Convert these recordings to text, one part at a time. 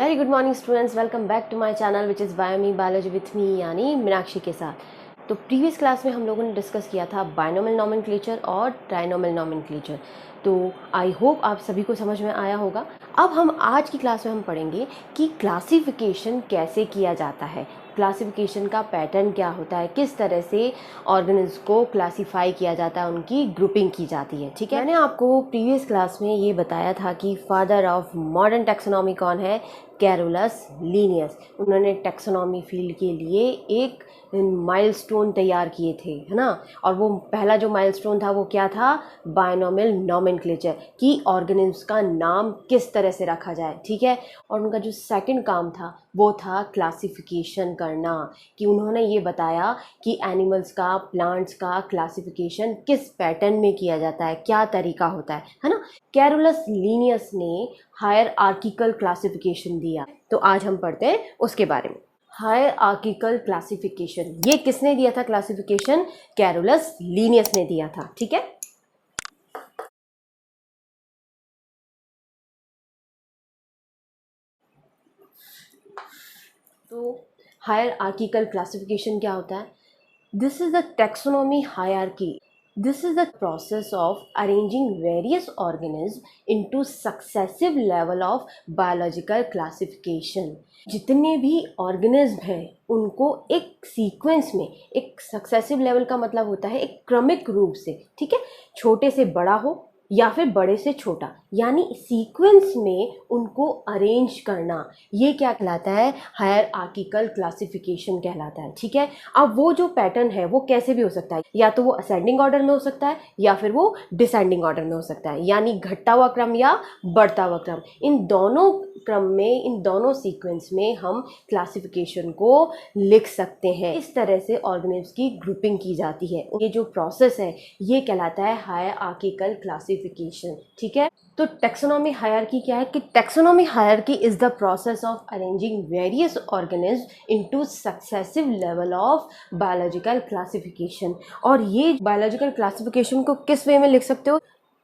Very good morning students, welcome back to my channel which is बायोमी biology with me यानी मीनाक्षी के साथ। तो प्रीवियस क्लास में हम लोगों ने डिस्कस किया था बायनोमियल नॉमेनक्लेचर और ट्राइनोमियल नॉमेनक्लेचर। तो आई होप आप सभी को समझ में आया होगा। अब हम आज की क्लास में हम पढ़ेंगे कि क्लासिफिकेशन कैसे किया जाता है, क्लासिफिकेशन का पैटर्न क्या होता है, किस तरह से ऑर्गेनिज्म को क्लासिफाई किया जाता है, उनकी ग्रुपिंग की जाती है। ठीक है, मैंने आपको प्रीवियस क्लास में ये बताया था कि फादर ऑफ मॉडर्न टैक्सोनॉमी कौन है, कैरोलस लीनियस। उन्होंने टैक्सोनॉमी फील्ड के लिए एक माइलस्टोन तैयार किए थे, है ना। और वो पहला जो माइलस्टोन था वो क्या था, बायनोमियल नॉमेनक्लेचर, कि ऑर्गेनिज्म्स का नाम किस तरह से रखा जाए। ठीक है, और उनका जो सेकंड काम था वो था क्लासिफिकेशन करना, कि उन्होंने ये बताया कि एनिमल्स का, प्लांट्स का क्लासिफिकेशन किस पैटर्न में किया जाता है, क्या तरीका होता है ना। कैरोलस लीनियस ने हायरार्किकल क्लासिफिकेशन दिया। तो आज हम पढ़ते हैं उसके बारे में। हायरार्किकल क्लासिफिकेशन, ये किसने दिया था क्लासिफिकेशन? कैरोलस लीनियस ने दिया था। ठीक है, तो हायरार्किकल क्लासिफिकेशन क्या होता है? This is the taxonomy hierarchy. This is the process of arranging various organisms into successive level of biological classification. जितने भी ऑर्गेनिज्म हैं उनको एक सीक्वेंस में, एक सक्सेसिव लेवल का मतलब होता है एक क्रमिक रूप से, ठीक है, छोटे से बड़ा हो या फिर बड़े से छोटा, यानी सीक्वेंस में उनको अरेंज करना, ये क्या कहलाता है? हायरार्किकल क्लासिफिकेशन कहलाता है। ठीक है, अब वो जो पैटर्न है वो कैसे भी हो सकता है, या तो वो असेंडिंग ऑर्डर में हो सकता है या फिर वो डिसेंडिंग ऑर्डर में हो सकता है, यानी घटता हुआ क्रम या बढ़ता हुआ क्रम। इन दोनों क्रम में, इन दोनों सीक्वेंस में हम क्लासिफिकेशन को लिख सकते हैं। इस तरह से ऑर्गेनिज्म की ग्रुपिंग की जाती है। ये जो प्रोसेस है ये कहलाता है हायरार्किकल क्लासिफिकेशन। ठीक है, तो टैक्सोनॉमी हायरार्की क्या है कि taxonomy hierarchy is the process of arranging various organism into successive level of biological classification. और ये बायोलॉजिकल क्लासिफिकेशन को किस वे में लिख सकते हो?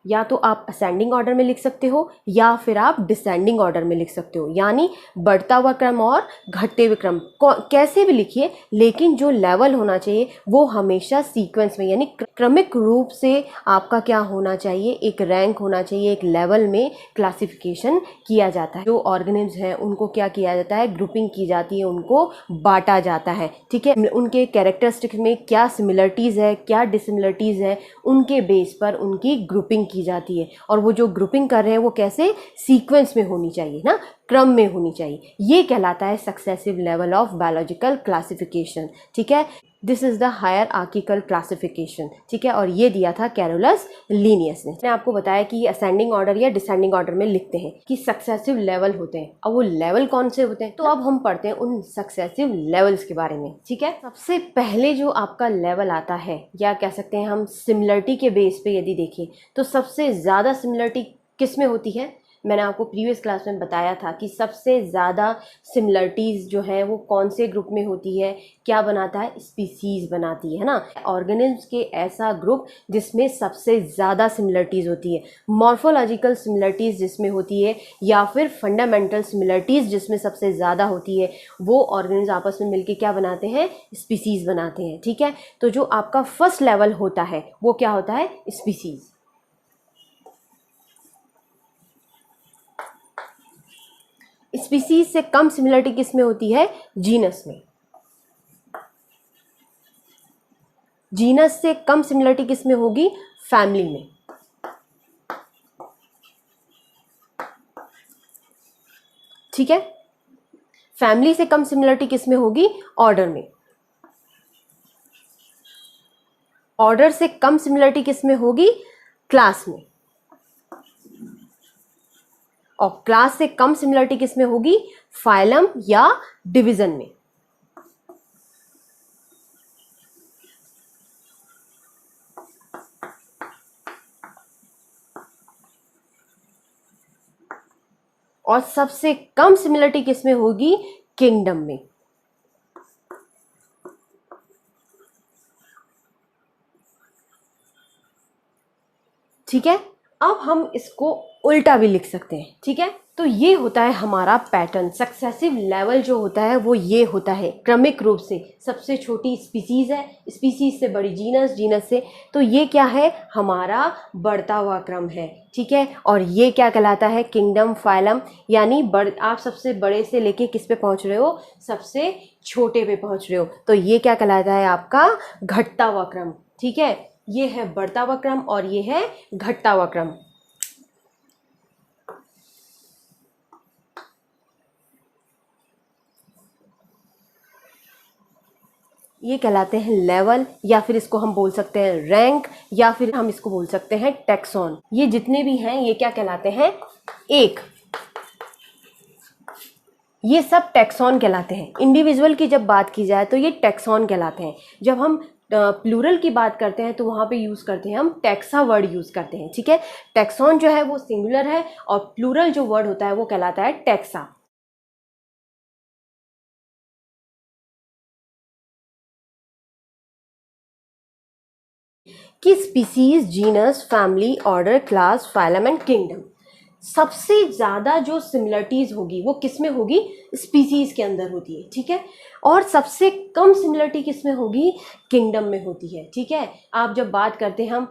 या तो आप असेंडिंग ऑर्डर में लिख सकते हो या फिर आप डिसेंडिंग ऑर्डर में लिख सकते हो, यानी बढ़ता हुआ क्रम और घटते हुए क्रम, कैसे भी लिखिए, लेकिन जो लेवल होना चाहिए वो हमेशा सीक्वेंस में, यानी क्रमिक रूप से आपका क्या होना चाहिए, एक रैंक होना चाहिए, एक लेवल में क्लासिफिकेशन किया जाता है। जो ऑर्गेनिज्म हैं उनको क्या किया जाता है? ग्रुपिंग की जाती है, उनको बांटा जाता है। ठीक है, उनके कैरेक्टरिस्टिक्स में क्या सिमिलरिटीज़ है, क्या डिसिमिलरिटीज़ है, उनके बेस पर उनकी ग्रुपिंग की जाती है। और वो जो ग्रुपिंग कर रहे हैं वो कैसे? सीक्वेंस में होनी चाहिए ना, क्रम में होनी चाहिए। ये कहलाता है successive level of biological classification. ठीक है, this is the hierarchical classification. ठीक है, और ये दिया था कैरोलस लीनियस ने। मैंने आपको बताया कि ये असेंडिंग ऑर्डर या डिसेंडिंग ऑर्डर में लिखते हैं, कि सक्सेसिव लेवल होते हैं। अब वो लेवल कौन से होते हैं, तो अब हम पढ़ते हैं उन सक्सेसिव लेवल्स के बारे में। ठीक है, सबसे पहले जो आपका लेवल आता है, या कह सकते हैं हम सिमिलरिटी के बेस पे यदि देखें तो सबसे ज़्यादा सिमिलरिटी किस में होती है? मैंने आपको प्रीवियस क्लास में बताया था कि सबसे ज़्यादा सिमिलरिटीज़ जो है वो कौन से ग्रुप में होती है, क्या बनाता है? स्पीसीज़ बनाती है ना, ऑर्गेनिज्म के ऐसा ग्रुप जिसमें सबसे ज़्यादा सिमिलरिटीज़ होती है, मॉर्फोलॉजिकल सिमिलरिटीज़ जिसमें होती है, या फिर फंडामेंटल सिमिलरिटीज़ जिसमें सबसे ज़्यादा होती है, वो ऑर्गेनिज्म आपस में मिलकर क्या बनाते हैं? स्पीसीज़ बनाते हैं। ठीक है, तो जो आपका फर्स्ट लेवल होता है वो क्या होता है? स्पीसीज़। स्पीसीज से कम सिमिलरिटी किस में होती है? जीनस में। जीनस से कम सिमिलरिटी किस में होगी? फैमिली में। ठीक है, फैमिली से कम सिमिलरिटी किस में होगी? ऑर्डर में। ऑर्डर से कम सिमिलरिटी किस में होगी? क्लास में। और क्लास से कम सिमिलरिटी किस में होगी? फाइलम या डिवीजन में। और सबसे कम सिमिलरिटी किस में होगी? किंगडम में। ठीक है, अब हम इसको उल्टा भी लिख सकते हैं, ठीक है। तो ये होता है हमारा पैटर्न। सक्सेसिव लेवल जो होता है वो ये होता है, क्रमिक रूप से सबसे छोटी स्पीसीज है, स्पीसीज से बड़ी जीनस, जीनस से, तो ये क्या है, हमारा बढ़ता हुआ क्रम है, ठीक है। और ये क्या कहलाता है, किंगडम, फाइलम, यानी आप सबसे बड़े से लेके किस पे पहुंच रहे हो, सबसे छोटे पे पहुंच रहे हो, तो ये क्या कहलाता है, आपका घटता हुआ क्रम, ठीक है। ये है बढ़ता हुआ क्रम और ये है घटता हुआ क्रम। ये कहलाते हैं लेवल, या फिर इसको हम बोल सकते हैं रैंक, या फिर हम इसको बोल सकते हैं टैक्सॉन। ये जितने भी हैं ये क्या कहलाते हैं, एक, ये सब टैक्सॉन कहलाते हैं। इंडिविजुअल की जब बात की जाए तो ये टैक्सॉन कहलाते हैं। जब हम प्लूरल की बात करते हैं तो वहाँ पे यूज़ करते हैं हम टैक्सा वर्ड यूज़ करते हैं, ठीक है। टैक्सॉन जो है वो सिंगुलर है और प्लूरल जो वर्ड होता है वो कहलाता है टैक्सा। कि species, genus, family, order, class, phylum and kingdom, सबसे ज़्यादा जो सिमिलरिटीज़ होगी वो किस में होगी, स्पीसीज के अंदर होती है, ठीक है। और सबसे कम सिमिलरिटी किस में होगी, किंगडम में होती है, ठीक है। आप जब बात करते हैं हम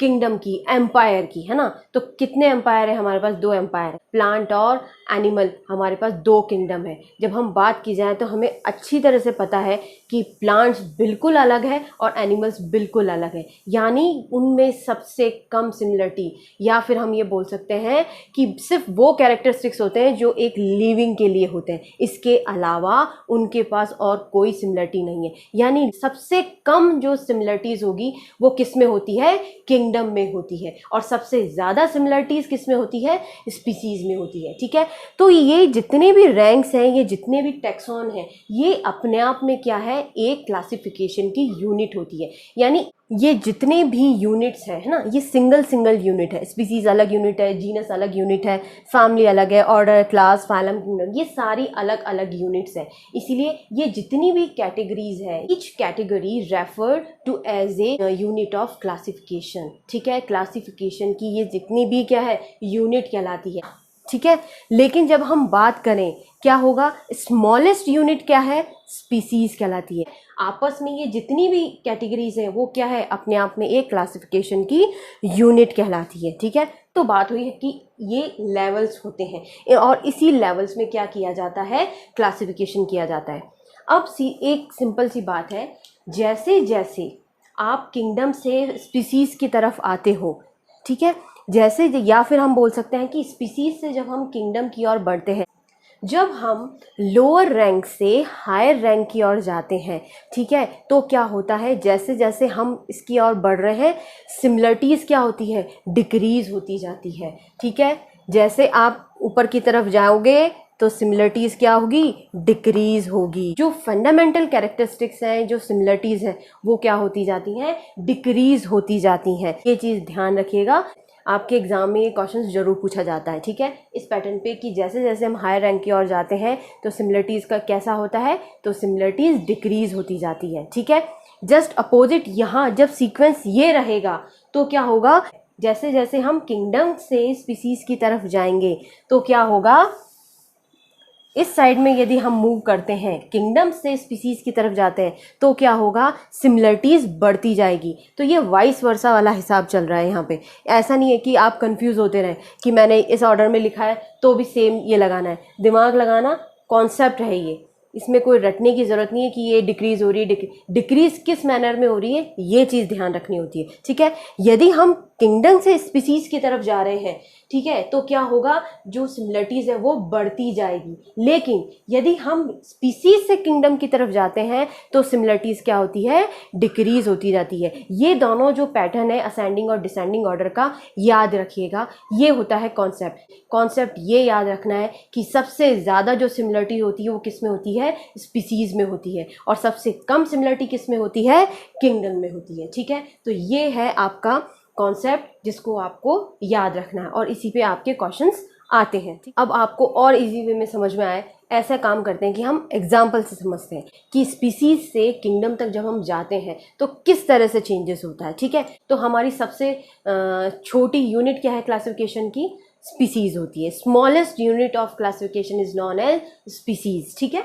किंगडम की, एम्पायर की, है ना, तो कितने एम्पायर है हमारे पास, 2 एम्पायर है, प्लांट और एनिमल, हमारे पास 2 किंगडम है। जब हम बात की जाए तो हमें अच्छी तरह से पता है कि प्लांट्स बिल्कुल अलग है और एनिमल्स बिल्कुल अलग है, यानी उनमें सबसे कम सिमिलरिटी, या फिर हम ये बोल सकते हैं कि सिर्फ वो कैरेक्टरिस्टिक्स होते हैं जो एक लिविंग के लिए होते हैं, इसके अलावा उनके पास और कोई सिमिलरिटी नहीं है। यानी सबसे कम जो सिमिलरिटीज़ होगी वो किस में होती है, किंगडम में होती है, और सबसे ज़्यादा सिमिलरिटीज़ किस में होती है, स्पीसीज में होती है, ठीक है। तो ये जितने भी रैंक्स हैं, ये जितने भी टैक्सॉन हैं, ये अपने आप में क्या है, एक क्लासिफिकेशन की यूनिट होती है। यानी ये जितने भी यूनिट्स हैं, है ना, ये सिंगल सिंगल यूनिट है। स्पीसीज अलग यूनिट है, जीनस अलग यूनिट है, फैमिली अलग है, ऑर्डर, क्लास, फाइलम, किंगडम, ये सारी अलग अलग यूनिट्स है। इसीलिए ये जितनी भी कैटेगरीज है, each category refer to as a unit of classification, ठीक है। क्लासिफिकेशन की ये जितनी भी क्या है, यूनिट कहलाती है, ठीक है। लेकिन जब हम बात करें क्या होगा, स्मॉलेस्ट यूनिट क्या है, स्पीसीज कहलाती है। आपस में ये जितनी भी कैटेगरीज हैं वो क्या है, अपने आप में एक क्लासिफिकेशन की यूनिट कहलाती है, ठीक है। तो बात हुई है कि ये लेवल्स होते हैं और इसी लेवल्स में क्या किया जाता है, क्लासिफिकेशन किया जाता है। अब एक सिंपल सी बात है, जैसे जैसे आप किंगडम से स्पीसीज की तरफ आते हो, ठीक है, जैसे, या फिर हम बोल सकते हैं कि स्पीसीज से जब हम किंगडम की ओर बढ़ते हैं, जब हम लोअर रैंक से हायर रैंक की ओर जाते हैं, ठीक है, तो क्या होता है, जैसे जैसे हम इसकी ओर बढ़ रहे हैं, सिमिलरिटीज़ क्या होती है, डिक्रीज होती जाती है, ठीक है। जैसे आप ऊपर की तरफ जाओगे तो सिमिलरिटीज़ क्या होगी, डिक्रीज होगी। जो फंडामेंटल कैरेक्टरिस्टिक्स हैं, जो सिमिलरिटीज़ हैं, वो क्या होती जाती हैं, डिक्रीज होती जाती हैं। ये चीज़ ध्यान रखिएगा, आपके एग्जाम में ये क्वेश्चन जरूर पूछा जाता है, ठीक है, इस पैटर्न पे, कि जैसे जैसे हम हायर रैंक की ओर जाते हैं तो सिमिलरिटीज़ का कैसा होता है, तो सिमिलरिटीज़ डिक्रीज होती जाती है, ठीक है। जस्ट अपोजिट यहाँ जब सीक्वेंस ये रहेगा तो क्या होगा, जैसे जैसे हम किंगडम से स्पीसीज की तरफ जाएंगे तो क्या होगा, इस साइड में यदि हम मूव करते हैं, किंगडम से स्पीसीज की तरफ जाते हैं, तो क्या होगा, सिमिलरिटीज़ बढ़ती जाएगी। तो ये वाइस वर्सा वाला हिसाब चल रहा है यहाँ पे। ऐसा नहीं है कि आप कंफ्यूज होते रहें कि मैंने इस ऑर्डर में लिखा है तो भी सेम ये लगाना है। दिमाग लगाना कॉन्सेप्ट है ये, इसमें कोई रटने की ज़रूरत नहीं है कि ये डिक्रीज़ हो रही है, डिक्रीज़ किस मैनर में हो रही है, ये चीज़ ध्यान रखनी होती है, ठीक है। यदि हम किंगडम से स्पीसीज की तरफ जा रहे हैं, ठीक है, तो क्या होगा, जो सिमिलरिटीज़ है वो बढ़ती जाएगी। लेकिन यदि हम स्पीसीज से किंगडम की तरफ जाते हैं तो सिमिलरिटीज़ क्या होती है, डिक्रीज होती जाती है। ये दोनों जो पैटर्न है असेंडिंग और डिसेंडिंग ऑर्डर का, याद रखिएगा, ये होता है कॉन्सेप्ट ये याद रखना है कि सबसे ज़्यादा जो सिमिलरिटी होती है वो किस में होती है, स्पीसीज में होती है, और सबसे कम सिमिलरिटी किस में होती है, किंगडम में होती है, ठीक है। तो ये है आपका कॉन्सेप्ट जिसको आपको याद रखना है और इसी पे आपके क्वेश्चंस आते हैं। अब आपको और इजी वे में समझ में आए, ऐसा काम करते हैं कि हम एग्जाम्पल से समझते हैं कि स्पीसीज से किंगडम तक जब हम जाते हैं तो किस तरह से चेंजेस होता है। ठीक है, तो हमारी सबसे छोटी यूनिट क्या है क्लासिफिकेशन की? स्पीसीज होती है। Smallest unit of classification is known as species. ठीक है,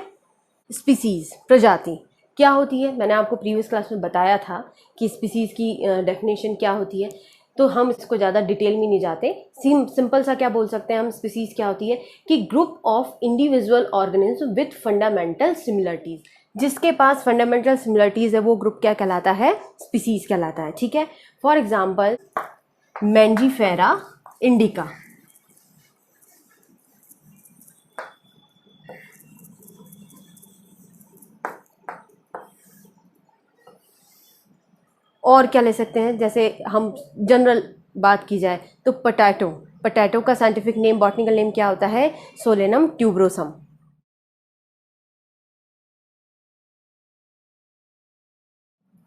स्पीसीज प्रजाति क्या होती है? मैंने आपको प्रीवियस क्लास में बताया था कि स्पीसीज की डेफिनेशन क्या होती है, तो हम इसको ज़्यादा डिटेल में नहीं जाते। सिंपल सा क्या बोल सकते हैं हम, स्पीसीज क्या होती है कि group of individual organism with fundamental similarities. जिसके पास फंडामेंटल सिमिलरिटीज है वो ग्रुप क्या कहलाता है? स्पीसीज कहलाता है। ठीक है, फॉर एग्जाम्पल मैंजीफेरा इंडिका। और क्या ले सकते हैं, जैसे हम जनरल बात की जाए तो पोटैटो। पोटैटो का साइंटिफिक नेम, बॉटनिकल नेम क्या होता है? Solanum tuberosum.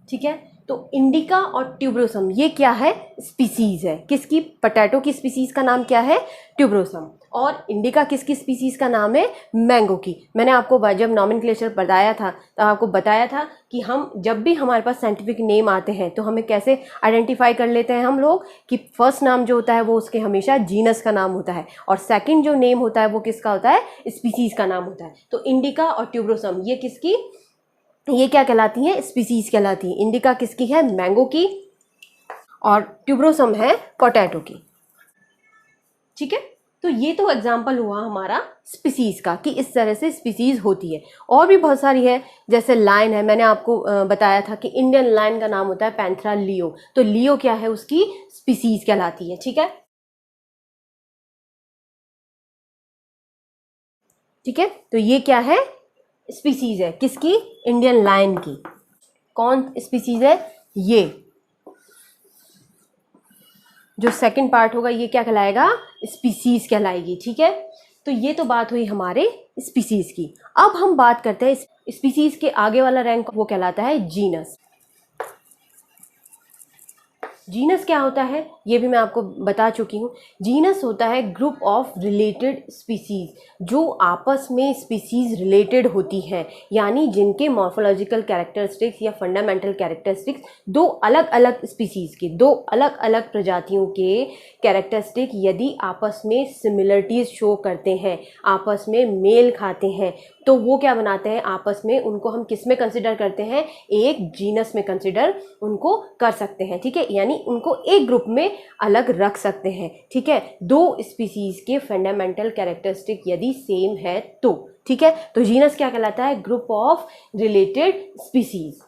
ठीक है, तो इंडिका और ट्यूबरोसम ये क्या है? स्पीसीज है। किसकी? पोटैटो की स्पीसीज का नाम क्या है? ट्यूबरोसम। और इंडिका किसकी स्पीसीज का नाम है? मैंगो की। मैंने आपको जब नॉमेनक्लेचर बताया था तो आपको बताया था कि हम जब भी हमारे पास साइंटिफिक नेम आते हैं तो हमें कैसे आइडेंटिफाई कर लेते हैं हम लोग कि फर्स्ट नाम जो होता है वो उसके हमेशा जीनस का नाम होता है और सेकेंड जो नेम होता है वो किसका होता है? स्पीसीज का नाम होता है। तो इंडिका और ट्यूबरोसम ये किसकी, ये क्या कहलाती हैं? स्पीसीज कहलाती हैं। इंडिका किसकी है? मैंगो की। और ट्यूबरोसम है पोटैटो की। ठीक है, तो ये तो एग्जाम्पल हुआ हमारा स्पीसीज का कि इस तरह से स्पीसीज होती है। और भी बहुत सारी है, जैसे लायन है। मैंने आपको बताया था कि इंडियन लायन का नाम होता है पैंथेरा लियो। तो लियो क्या है? उसकी स्पीसीज कहलाती है। ठीक है, ठीक है, तो ये क्या है? स्पीसीज है। किसकी? इंडियन लायन की। कौन स्पीसीज है? ये जो सेकंड पार्ट होगा ये क्या कहलाएगा? स्पीसीज कहलाएगी। ठीक है, तो ये तो बात हुई हमारे स्पीसीज की। अब हम बात करते हैं स्पीसीज के आगे वाला रैंक, वो कहलाता है जीनस। जीनस क्या होता है ये भी मैं आपको बता चुकी हूँ। जीनस होता है ग्रुप ऑफ रिलेटेड स्पीसीज जो आपस में स्पीसीज रिलेटेड होती हैं, यानी जिनके मॉर्फोलॉजिकल कैरेक्टरिस्टिक्स या फंडामेंटल कैरेक्टरिस्टिक्स दो अलग अलग स्पीसीज के, दो अलग अलग प्रजातियों के कैरेक्टरिस्टिक यदि आपस में सिमिलरिटीज शो करते हैं, आपस में मेल खाते हैं, तो वो क्या बनाते हैं? आपस में उनको हम किस में कंसिडर करते हैं? एक जीनस में कंसिडर उनको कर सकते हैं। ठीक है, यानी उनको एक ग्रुप में अलग रख सकते हैं। ठीक है, दो स्पीसीज के फंडामेंटल कैरेक्टरिस्टिक यदि सेम है तो। ठीक है, तो जीनस क्या कहलाता है? Group of related species.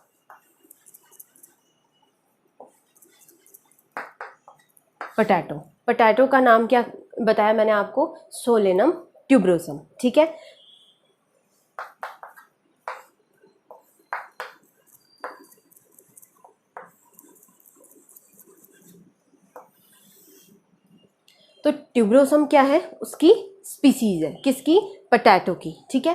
Potato, potato का नाम क्या बताया मैंने आपको? Solanum tuberosum. ठीक है, तो ट्यूबरोसम क्या है? उसकी स्पीसीज है। किसकी? पोटैटो की। ठीक है,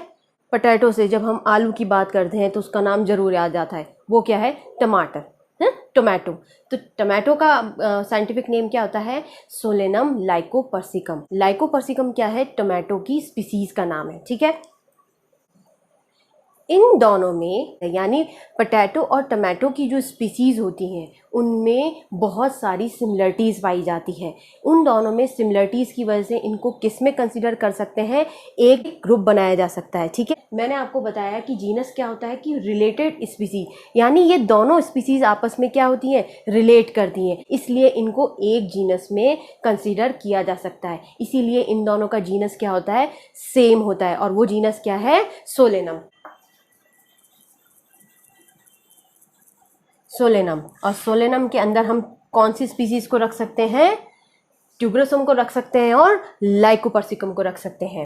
पोटैटो से जब हम आलू की बात करते हैं तो उसका नाम जरूर याद आता है, वो क्या है? टमाटर है, टोमेटो। तो टोमेटो का साइंटिफिक नेम क्या होता है? Solanum lycopersicum. लाइकोपर्सिकम क्या है? टोमेटो की स्पीसीज का नाम है। ठीक है, इन दोनों में यानी पोटैटो और टमाटो की जो स्पीसीज होती हैं उनमें बहुत सारी सिमिलरिटीज़ पाई जाती है। उन दोनों में सिमिलरिटीज़ की वजह से इनको किस में कंसिडर कर सकते हैं? एक ग्रुप बनाया जा सकता है। ठीक है, मैंने आपको बताया कि जीनस क्या होता है कि रिलेटेड स्पीसीज, यानी ये दोनों स्पीसीज आपस में क्या होती हैं? रिलेट करती हैं, इसलिए इनको एक जीनस में कंसिडर किया जा सकता है। इसीलिए इन दोनों का जीनस क्या होता है? सेम होता है, और वो जीनस क्या है? सोलेनम। सोलेनम। और सोलेनम के अंदर हम कौन सी स्पीसीज को रख सकते हैं? ट्यूबरोसम को रख सकते हैं और लाइकोपर्सिकम को रख सकते हैं।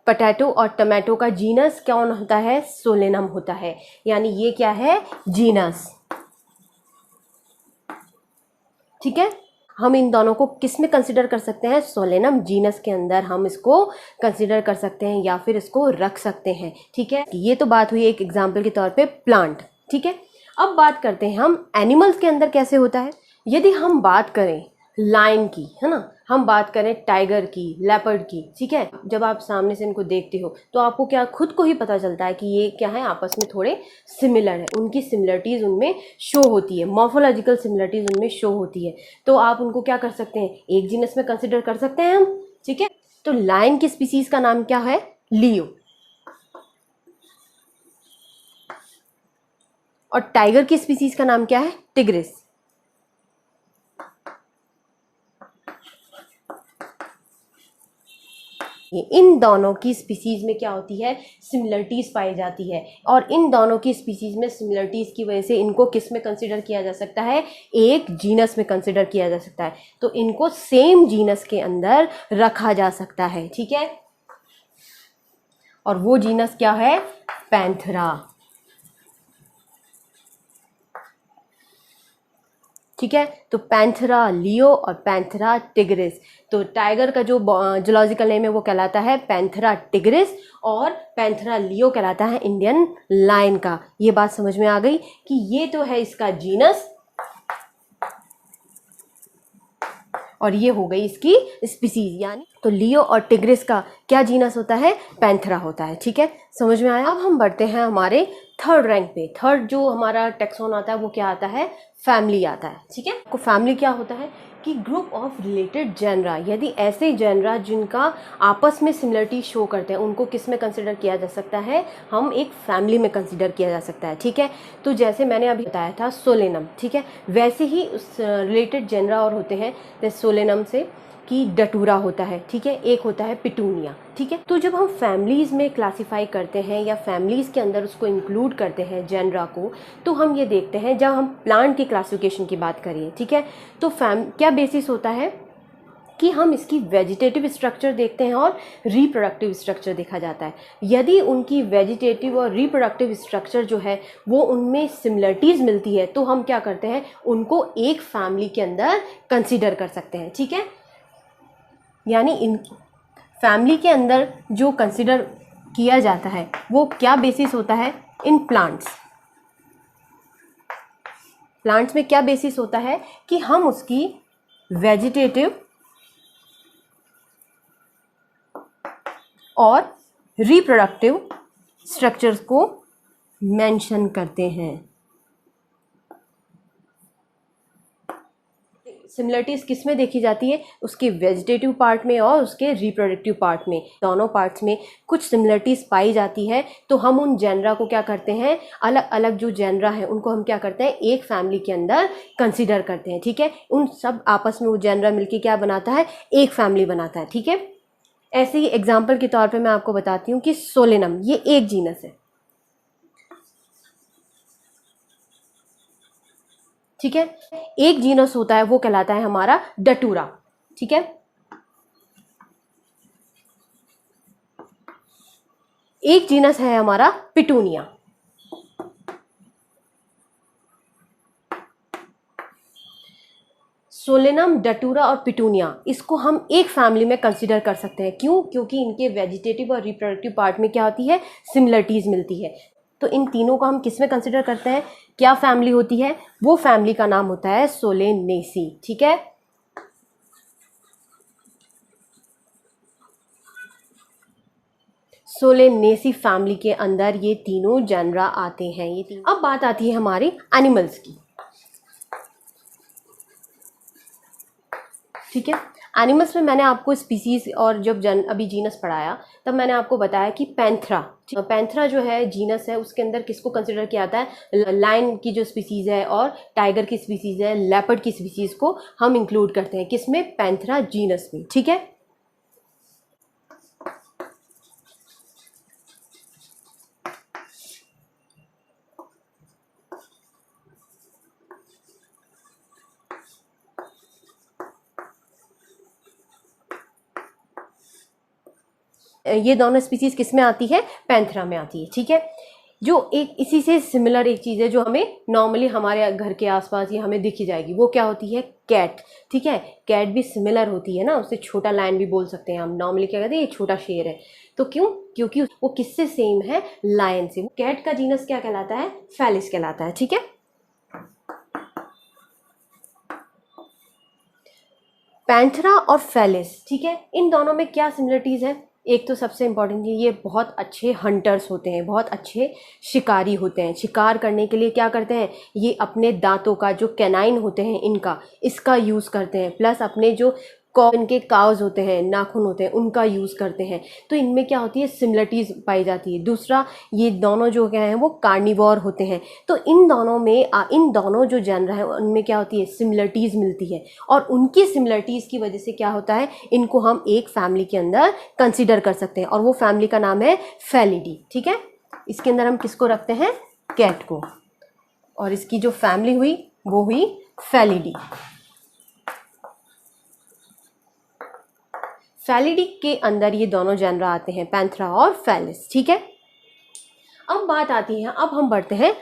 पोटैटो और टमाटो का जीनस कौन होता है? सोलेनम होता है, यानी ये क्या है? जीनस। ठीक है, हम इन दोनों को किस में कंसिडर कर सकते हैं? सोलेनम जीनस के अंदर हम इसको कंसिडर कर सकते हैं या फिर इसको रख सकते हैं। ठीक है, ये तो बात हुई एक एग्जाम्पल के तौर पे प्लांट। ठीक है, अब बात करते हैं हम एनिमल्स के अंदर कैसे होता है। यदि हम बात करें लायन की, है ना, हम बात करें टाइगर की, लेपर्ड की, ठीक है, जब आप सामने से इनको देखते हो तो आपको क्या खुद को ही पता चलता है कि ये क्या है, आपस में थोड़े सिमिलर है, उनकी सिमिलरिटीज़ उनमें शो होती है, मॉर्फोलॉजिकल सिमिलरिटीज़ उनमें शो होती है। तो आप उनको क्या कर सकते हैं, एक जीनस में कंसिडर कर सकते हैं हम, ठीक है। तो लायन की स्पीसीज का नाम क्या है, लियो, और टाइगर की स्पीसीज का नाम क्या है, टिग्रिस। इन दोनों की स्पीसीज में क्या होती है, सिमिलरिटीज पाई जाती है, और इन दोनों की स्पीसीज में सिमिलरिटीज की वजह से इनको किस में कंसिडर किया जा सकता है, एक जीनस में कंसिडर किया जा सकता है। तो इनको सेम जीनस के अंदर रखा जा सकता है, ठीक है। और वो जीनस क्या है, पैंथेरा, ठीक है। तो पैंथेरा लियो और पैंथेरा टिग्रिस। तो टाइगर का जो जूलॉजिकल नेम है वो कहलाता है पैंथेरा टिग्रिस, और पैंथेरा लियो कहलाता है इंडियन लायन का। ये बात समझ में आ गई कि ये तो है इसका जीनस, और ये हो गई इसकी स्पीसीज, यानी तो लियो और टिग्रिस का क्या जीनस होता है, पैंथेरा होता है, ठीक है, समझ में आया। अब हम बढ़ते हैं हमारे थर्ड रैंक पे। थर्ड जो हमारा टेक्सोन आता है वो क्या आता है, फैमिली आता है, ठीक है। आपको फैमिली क्या होता है कि ग्रुप ऑफ रिलेटेड जेनरा, यदि ऐसे जेनरा जिनका आपस में सिमिलरिटी शो करते हैं उनको किस में कंसिडर किया जा सकता है, हम एक फैमिली में कंसिडर किया जा सकता है, ठीक है। तो जैसे मैंने अभी बताया था सोलेनम, ठीक है, वैसे ही उस रिलेटेड जेनरा और होते हैं, जैसे सोलेनम से कि डटूरा होता है, ठीक है, एक होता है पिटूनिया, ठीक है। तो जब हम फैमिलीज़ में क्लासीफाई करते हैं या फैमिलीज़ के अंदर उसको इंक्लूड करते हैं जेनरा को, तो हम ये देखते हैं, जब हम प्लांट की क्लासिफिकेशन की बात करें, ठीक है, तो क्या बेसिस होता है कि हम इसकी वेजिटेटिव स्ट्रक्चर देखते हैं और रिप्रोडक्टिव स्ट्रक्चर देखा जाता है। यदि उनकी वेजिटेटिव और रिप्रोडक्टिव स्ट्रक्चर जो है वो उनमें सिमिलरिटीज़ मिलती है तो हम क्या करते हैं, उनको एक फैमिली के अंदर कंसिडर कर सकते हैं, ठीक है। यानी इन फैमिली के अंदर जो कंसिडर किया जाता है वो क्या बेसिस होता है, इन प्लांट्स में क्या बेसिस होता है कि हम उसकी वेजिटेटिव और रिप्रोडक्टिव स्ट्रक्चर्स को मेंशन करते हैं। सिमिलरिटीज किस में देखी जाती है, उसके वेजिटेटिव पार्ट में और उसके रिप्रोडक्टिव पार्ट में, दोनों पार्ट्स में कुछ सिमिलरिटीज पाई जाती है। तो हम उन जेनरा को क्या करते हैं, अलग अलग जो जेनरा है उनको हम क्या करते हैं, एक फैमिली के अंदर कंसिडर करते हैं, ठीक है। उन सब आपस में वो जेनरा मिलके क्या बनाता है, एक फैमिली बनाता है, ठीक है। ऐसे ही एग्जाम्पल के तौर पे मैं आपको बताती हूँ कि सोलेनम ये एक जीनस है, ठीक है। एक जीनस होता है वो कहलाता है हमारा डटूरा, ठीक है। एक जीनस है हमारा पिटूनिया। सोलेनम, डटूरा और पिटूनिया, इसको हम एक फैमिली में कंसिडर कर सकते हैं। क्यों? क्योंकि इनके वेजिटेटिव और रिप्रोडक्टिव पार्ट में क्या होती है, सिमिलरिटीज मिलती है। तो इन तीनों को हम किस में कंसिडर करते हैं, क्या फैमिली होती है, वो फैमिली का नाम होता है सोलेनेसी, ठीक है। सोलेनेसी फैमिली के अंदर ये तीनों जेनरा आते हैं, ये तीनों। अब बात आती है हमारी एनिमल्स की, ठीक है। एनिमल्स में मैंने आपको स्पीसीज और जब अभी जीनस पढ़ाया तब मैंने आपको बताया कि पैंथरा जो है जीनस है, उसके अंदर किसको कंसिडर किया जाता है, लायन की जो स्पीसीज है और टाइगर की स्पीसीज है, लेपर्ड की स्पीसीज को हम इंक्लूड करते हैं किसमें, पैंथरा जीनस में, ठीक है। ये दोनों स्पीसीज किस में आती है, पैंथरा में आती है, ठीक है। जो एक इसी से सिमिलर एक चीज़ है जो हमें नॉर्मली हमारे घर के आसपास ये हमें दिखी जाएगी, वो क्या होती है, कैट, ठीक है। कैट भी सिमिलर होती है ना, उसे छोटा लायन भी बोल सकते हैं हम, नॉर्मली क्या कहते हैं, ये छोटा शेर है। तो क्यों, क्योंकि वो किससे सेम है, लायन से। कैट का जीनस क्या कहलाता है, फेलिस कहलाता है, ठीक है। पैंथेरा और फेलिस, ठीक है, इन दोनों में क्या सिमिलरिटीज़ है? एक तो सबसे इम्पॉर्टेंट है, ये बहुत अच्छे हंटर्स होते हैं, बहुत अच्छे शिकारी होते हैं। शिकार करने के लिए क्या करते हैं, ये अपने दांतों का जो कैनाइन होते हैं इनका, इसका यूज़ करते हैं, प्लस अपने जो इनके काउज होते हैं, नाखून होते हैं, उनका यूज़ करते हैं। तो इनमें क्या होती है, सिमिलरिटीज़ पाई जाती है। दूसरा, ये दोनों जो क्या हैं वो कार्निवोर होते हैं। तो इन दोनों में इन दोनों जो जानवर हैं उनमें क्या होती है, सिमिलरिटीज़ मिलती है, और उनकी सिमिलरिटीज़ की वजह से क्या होता है, इनको हम एक फैमिली के अंदर कंसिडर कर सकते हैं, और वो फैमिली का नाम है फेलिडी। ठीक है, इसके अंदर हम किसको रखते हैं, कैट को, और इसकी जो फैमिली हुई वो हुई फेलिडी। फेलिडी के अंदर ये दोनों जानवर आते हैं, पैंथेरा और फेलिस। ठीक है, अब बात आती है, अब हम बढ़ते हैं